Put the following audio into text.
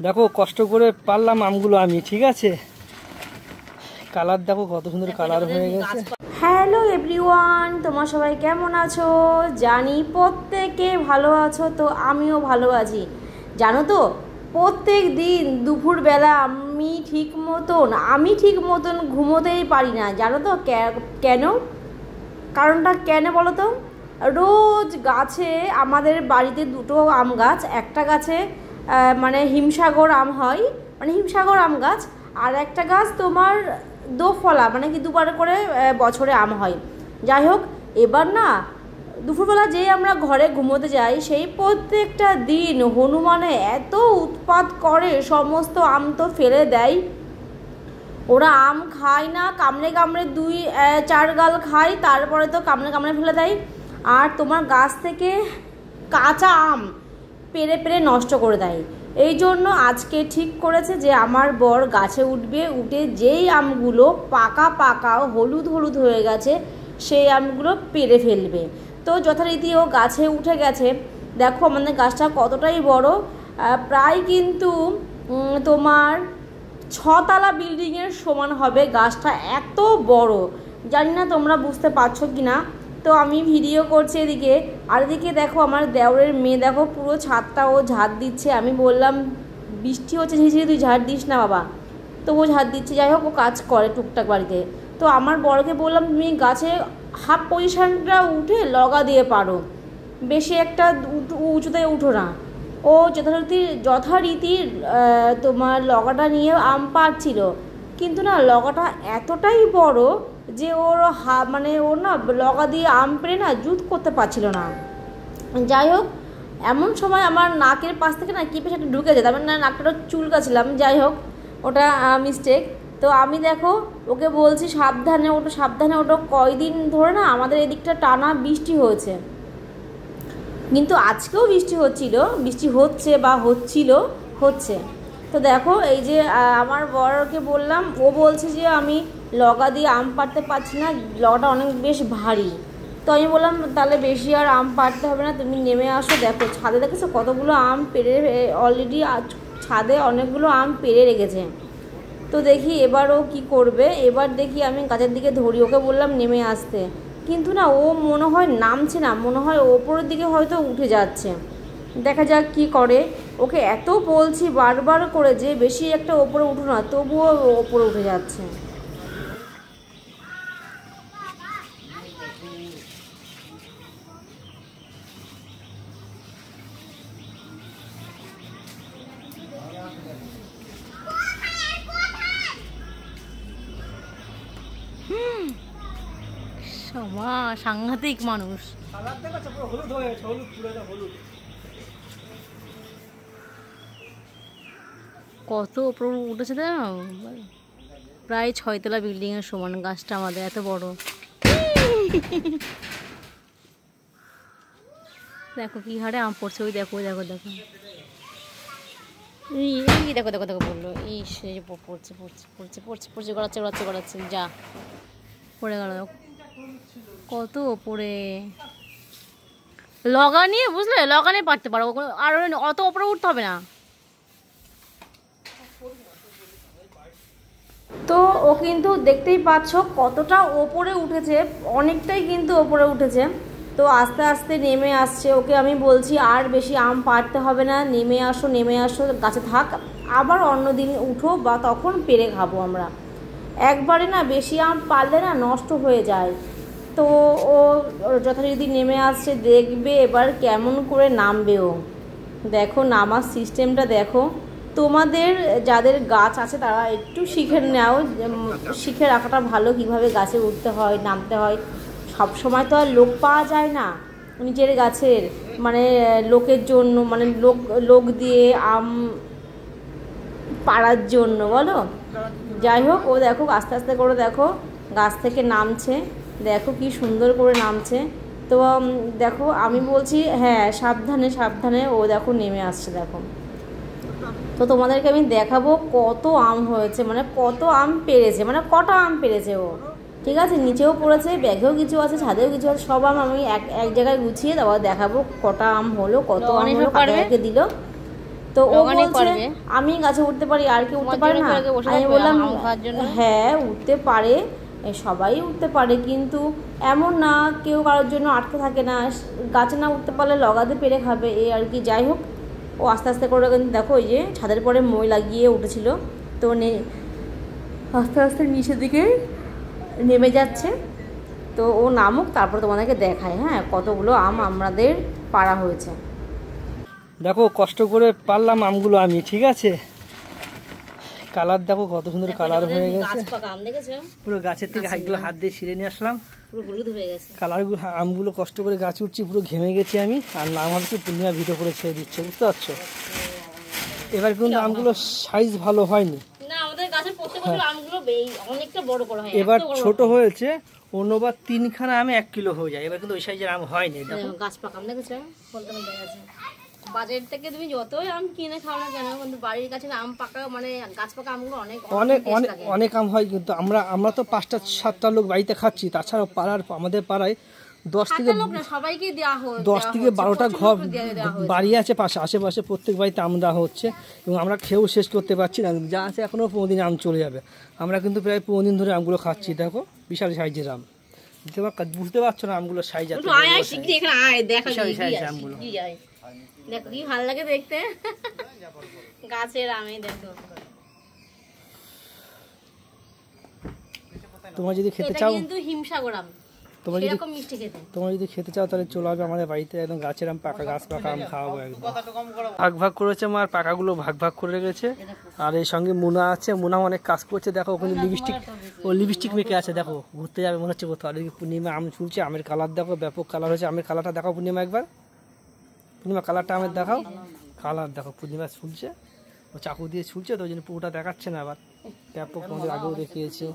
দেখো কষ্ট করে পারলাম আমগুলো আমি, ঠিক আছে। কালার দেখো কত সুন্দর কালার হয়ে গেছে। হ্যালো এভরিওয়ান, তোমরা সবাই কেমন আছো? জানি প্রত্যেকে ভালো আছো, তো আমিও ভালো আছি। জানো তো, প্রত্যেক দিন দুপুরবেলা আমি ঠিক মতন ঘুমোতেই পারি না। জানো তো কেন? কারণটা কেন বলো তো? রোজ গাছে, আমাদের বাড়িতে দুটো আম গাছ, একটা গাছে মানে হিমসাগর আম হয়, মানে হিমসাগর আম গাছ, আর একটা গাছ তোমার দোফলা, মানে কি দুবার করে বছরে আম হয়। যাই হোক, এবার না দুপুরবেলা যেই আমরা ঘরে ঘুমোতে যাই, সেই প্রত্যেকটা দিন হনুমানে এত উৎপাত করে, সমস্ত আম তো ফেলে দেয়। ওরা আম খায় না, কামড়ে কামড়ে 2-4 গাল খায়, তারপরে তো কামড়ে কামড়ে ফেলে দেয়। আর তোমার গাছ থেকে কাঁচা আম পেরে পেরে নষ্ট করে দেয়। এই জন্য আজকে ঠিক করেছে যে আমার বর গাছে উঠবে, উঠে যেই আমগুলো পাকা পাকা হলুদ হলুদ হয়ে গেছে সেই আমগুলো পেরে ফেলবে। তো যথারীতি ও গাছে উঠে গেছে। দেখো আমাদের গাছটা কতটাই বড়, প্রায় কিন্তু তোমার 6তলা বিল্ডিংয়ের সমান হবে গাছটা, এত বড়। জানি না তোমরা বুঝতে পারছো কি না। তো আমি ভিডিও করছি এদিকে, আর এদিকে দেখো আমার দেওরের মেয়ে দেখো পুরো ছাদটা ও ঝাড় দিচ্ছে। আমি বললাম বৃষ্টি হচ্ছে ঝিঝিরি, তুই ঝাড় দিস না বাবা, তো ও ঝাড় দিচ্ছে। যাই হোক, ও কাজ করে টুকটাক বাড়িতে। তো আমার বড়কে বললাম তুমি গাছে হাফ পজিশনটা উঠে লগা দিয়ে পারো, বেশি একটা উঁচুতে উঠো না। ও যথারীতি তোমার লগাটা নিয়ে আম পাড়ছিল, কিন্তু না লগাটা এতটাই বড় যে ওর মানে ওর না লগা দিয়ে আম পেড়ে না জুত করতে পারছিল না। যাই হোক, এমন সময় আমার নাকের পাশ থেকে না কি পেশে একটা ঢুকে যেত, আমি না নাকটা চুলকাছিলাম। যাই হোক, ওটা মিস্টেক। তো আমি দেখো ওকে বলছি সাবধানে ওটা, সাবধানে ওটা। কয়দিন ধরে না আমাদের এদিকটা টানা বৃষ্টি হয়েছে, কিন্তু আজকেও বৃষ্টি হচ্ছে বা হচ্ছে। তো দেখো এই যে আমার বরকে বললাম, ও বলছে যে আমি লগা দিয়ে আম পাড়তে পারছি না, লগাটা অনেক বেশ ভারী। তো আমি বললাম তাহলে বেশি আর আম পাড়তে হবে না, তুমি নেমে আসো। দেখো ছাদে দেখেছো কতগুলো আম পেড়ে, অলরেডি ছাদে অনেকগুলো আম পেড়ে রেখেছে। তো দেখি এবার ও কী করবে। এবার দেখি আমি গাছের দিকে ধরি, ওকে বললাম নেমে আসতে, কিন্তু না ও মনে হয় নামছে না, মনে হয় ওপরের দিকে হয়তো উঠে যাচ্ছে। দেখা যাক কি করে। ওকে এত বলছি বারবার করে যে বেশি একটা ওপরে উঠো না, তবুও ওপরে উঠে যাচ্ছে। সাংঘাতিক মানুষ। কত উপর উঠেছে না, প্রায় 6তলা বিল্ডিংয়ের সমান গাছটা আমাদের, এত বড়। দেখো কি হারে আম পড়ছে, ওই দেখো দেখো দেখো, এই দেখো দেখো দেখো বললো, এই সে পড়ছে পড়ছে পড়ছে পড়ছে পড়ছে গড়াচ্ছে গড়াচ্ছে গড়াচ্ছে, যা পড়ে গেল কত ওপরে। লগা নিয়ে বুঝলে, লগা নিয়ে পারতে পারো, আর অত ওপরে উঠতে হবে না। তো ও কিন্তু দেখতেই পাচ্ছ কতটা ওপরে উঠেছে, অনেকটাই কিন্তু ওপরে উঠেছে। তো আস্তে আস্তে নেমে আসছে। ওকে আমি বলছি আর বেশি আম পাড়তে হবে না, নেমে আসো নেমে আসো, গাছে থাক, আবার অন্য দিন উঠো, বা তখন পেরে খাবো আমরা। একবারে না বেশি আম পারলে না নষ্ট হয়ে যায়। তো ও যথারীতি নেমে আসছে, দেখবে এবার কেমন করে নামবে ও। দেখো নামার সিস্টেমটা দেখো। তোমাদের যাদের গাছ আছে তারা একটু শিখে রাখাটা ভালো, কিভাবে গাছে উঠতে হয় নামতে হয়। সব সময় তো আর লোক পাওয়া যায় না নিজের গাছের, মানে লোকের জন্য, মানে লোক দিয়ে আম পাড়ার জন্য, বলো। যাই হোক, ও দেখো আস্তে আস্তে করে দেখো গাছ থেকে নামছে, দেখো কি সুন্দর করে নামছে। তো দেখো আমি বলছি হ্যাঁ সাবধানে সাবধানে, ও দেখো নেমে আসছে দেখো। তো তোমাদেরকে আমি দেখাবো কত আম হয়েছে, মানে কত আম পেরেছে, মানে কটা আম পেরেছে ও। ঠিক আছে, নিচেও পড়েছে, ব্যাগেও কিছু আছে, ছাদেও কিছু আছে, সব আম আমি এক জায়গায় গুছিয়ে তারপর দেখাবো কটা আম হলো, কত আম হলো, কাকে দিল। তো ও বলছে আমি গাছে উঠতে পারি, আর কি উঠতে পারে না? আমি বললাম হ্যাঁ উঠতে পারে, সবাই উঠতে পারে, কিন্তু এমন না কেউ কারোর জন্য আটকে থাকে না, গাছে না উঠতে পারলে লগাতে পেরে খাবে এই আর কি। যাই হোক, ও আস্তে আস্তে করে কিন্তু দেখো ওই যে ছাদের পরে মই লাগিয়ে উঠেছিল, তো আস্তে আস্তে নিচের দিকে নেমে যাচ্ছে। তো ও নামুক, তারপর তোমাদেরকে দেখায় হ্যাঁ কতগুলো আম আমাদের পাড়া হয়েছে। দেখো কষ্ট করে পারলাম আমগুলো আমি, ঠিক আছে। কালার দেখো কত সুন্দর কালার হয়ে গেছে, পুরো গাছের থেকে হাইগুলো হাত দিয়ে ছিঁড়ে নিয়ে আসলাম, কালারগুলো আমগুলো কষ্ট করে গাছ উঠছি, পুরো ঘেমে গেছি আমি। আর নাম হচ্ছে পূর্ণিমা ভিডিও করে ছেড়ে দিচ্ছে, বুঝতে পারছো। এবার কিন্তু আমগুলো সাইজ ভালো হয়নি, এবার ছোট হয়েছে, অন্যবার 3খানা আমে 1 কিলো হয়ে যায়, এবার কিন্তু ওই সাইজের আম হয়নি। দেখো গাছ পাকা আম দেখেছো, বাজার থেকে তুমি যতই আম কিনে খাও না কেন, কিন্তু বাড়ির কাছে আম পাকা মানে গাছ পাকা আমগুলো অনেক আম হয়। কিন্তু আমরা তো 5টা-7টা লোক বাড়িতে খাচ্ছি, তাছাড়া আমাদের পাড়ায় 10 থেকে 12টা ঘর বাড়ি আছে আশেপাশে, প্রত্যেক বাড়িতে আম দেওয়া হচ্ছে, এবং আমরা খেয়েও শেষ করতে পারছি না, যা আছে এখনও 15 দিন আম চলে যাবে। আমরা কিন্তু প্রায় 15 দিন ধরে আমগুলো খাচ্ছি। দেখো বিশাল সাইজের আম, বুঝতে পারছো না আমগুলোর সাইজ আছে, আমগুলো দেখো কি ভালো লাগে দেখতে, গাছের আমে দেখো। তোমরা যদি খেতে চাও, কিন্তু হিমসাগর আম, তোমরা যদি খেতে চাও তাহলে চলে আসবে আমাদের বাড়িতে, একদম গাছের আম পাকা, গাছ পাকা আম খাওয়াবো একদম। ভাগ করেছে মা, আর পাকাগুলো ভাগ করে রেখেছে। আর এই সঙ্গে মুনা আছে, মুনা অনেক কাজ করছে। দেখো ওখানে লিপস্টিক মেখে আছে, দেখো ঘুরতে যাবে মনে হচ্ছে কোথাও। আর পূর্ণিমা আম ছুলছে, আমের কালার দেখো, ব্যাপক কালার হয়েছে। আমের কালারটা দেখো পূর্ণিমা একবার, পূর্ণিমা কালারটা আমের দেখাও, কালার দেখো। পূর্ণিমা ছুলছে, ও চাকু দিয়ে ছুলছে, তো ওই জন্য পুরোটা দেখাচ্ছে না। আবার ব্যাপক আমাদের আগেও দেখিয়েছে।